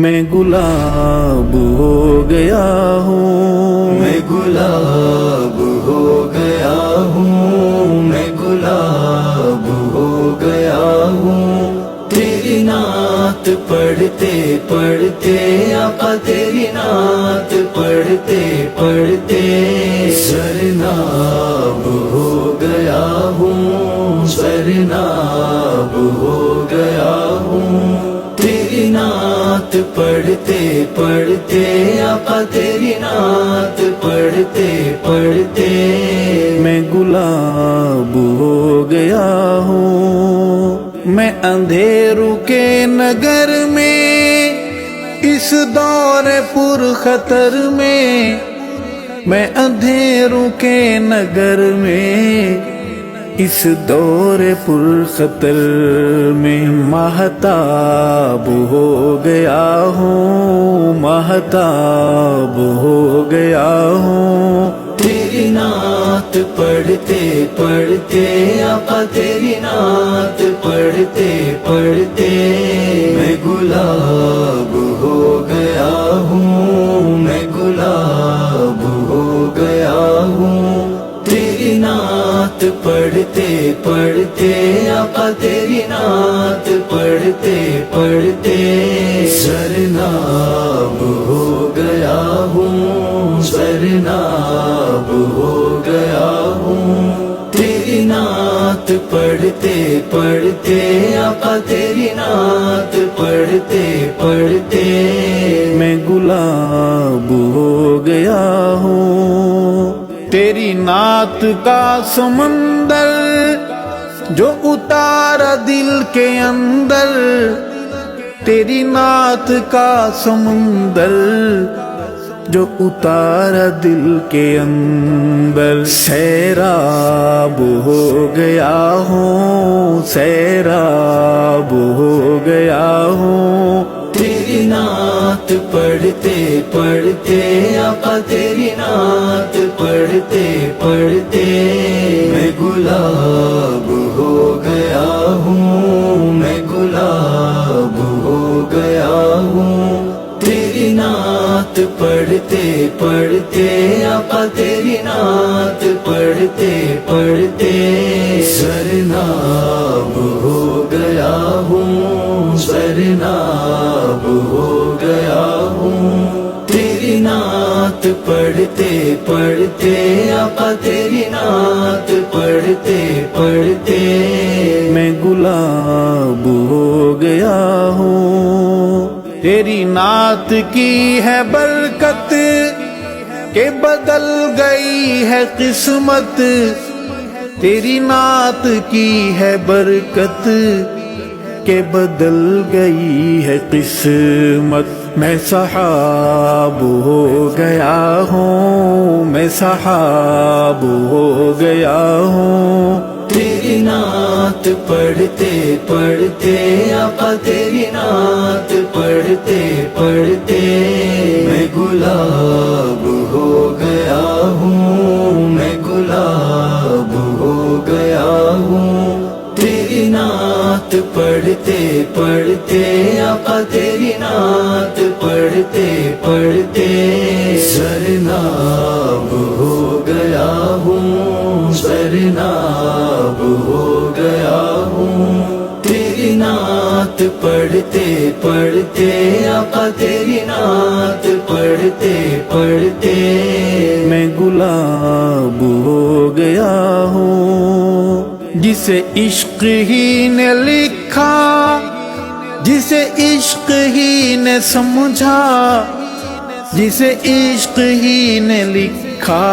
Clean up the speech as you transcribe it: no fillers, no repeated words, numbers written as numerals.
میں گلاب ہو گیا ہوں، میں گلاب ہو گیا ہوں، میں گلاب ہو گیا ہوں، تیری نعت پڑھتے پڑھتے آقا تیری نعت پڑھتے پڑھتے سرناب ہو گیا ہوں، سرناب ہو گیا ہوں، تیری نعت پڑھتے پڑھتے آقا تیری نعت پڑھتے پڑھتے میں گلاب ہو گیا ہوں، میں اندھیروں کے نگر میں، اس دور پر خطر میں اندھیروں کے نگر میں، اس دور پر خطر میں مہتاب ہو گیا ہوں، مہتاب ہو گیا ہوں، تیری نعت پڑھتے پڑھتے آقا تیری نعت پڑھتے پڑھتے میں گلاب ہو گیا ہوں، میں گلاب ہو گیا ہوں، تیری نعت پڑھتے پڑھتے آقا تیری نعت پڑھتے پڑھتے سرناب ہو گیا ہوں، سرناب ہو گیا ہوں، تیری نعت پڑھتے پڑھتے آقا تیری نعت پڑھتے پڑھتے میں گلاب ہو گیا ہوں، تیری نعت کا سمندر جو اتارا دل کے اندر، تیری نعت کا سمندر جو اتارا دل کے اندر، سیراب ہو گیا ہوں، سیراب ہو گیا ہوں، تیری نعت پڑھتے پڑھتے آقا تیری نعت پڑھتے پڑھتے میں گلاب ہو گیا ہوں، میں گلاب ہو گیا ہوں، تیری نعت پڑھتے پڑھتے آقا تیری نعت پڑھتے پڑھتے سرناب ہو گیا ہوں، سرناب ہو گیا ہوں، تیری نعت پڑھتے پڑھتے آقا تیری نعت پڑھتے پڑھتے میں گلاب ہو گیا ہوں، تیری نعت کی ہے برکت کہ بدل گئی ہے قسمت، تیری نعت کی ہے برکت کہ بدل گئی ہے قسمت، میں سحاب ہو گیا ہوں، میں سحاب ہو گیا ہوں، تیری نعت پڑھتے پڑھتے آقا تیری نعت پڑھتے پڑھتے میں گلاب ہو گیا ہوں، میں گلاب ہو گیا ہوں، تیری نعت پڑھتے پڑھتے آقا تیری نعت پڑھتے پڑھتے سرناب ہو گیا ہوں، سرناب ہو گیا ہوں، تیری نعت پڑھتے پڑھتے آقا تیری نعت پڑھتے پڑھتے میں گلاب ہو گیا ہوں، جسے عشق ہی نے لکھا، جسے عشق ہی نے سمجھا، جسے عشق ہی نے لکھا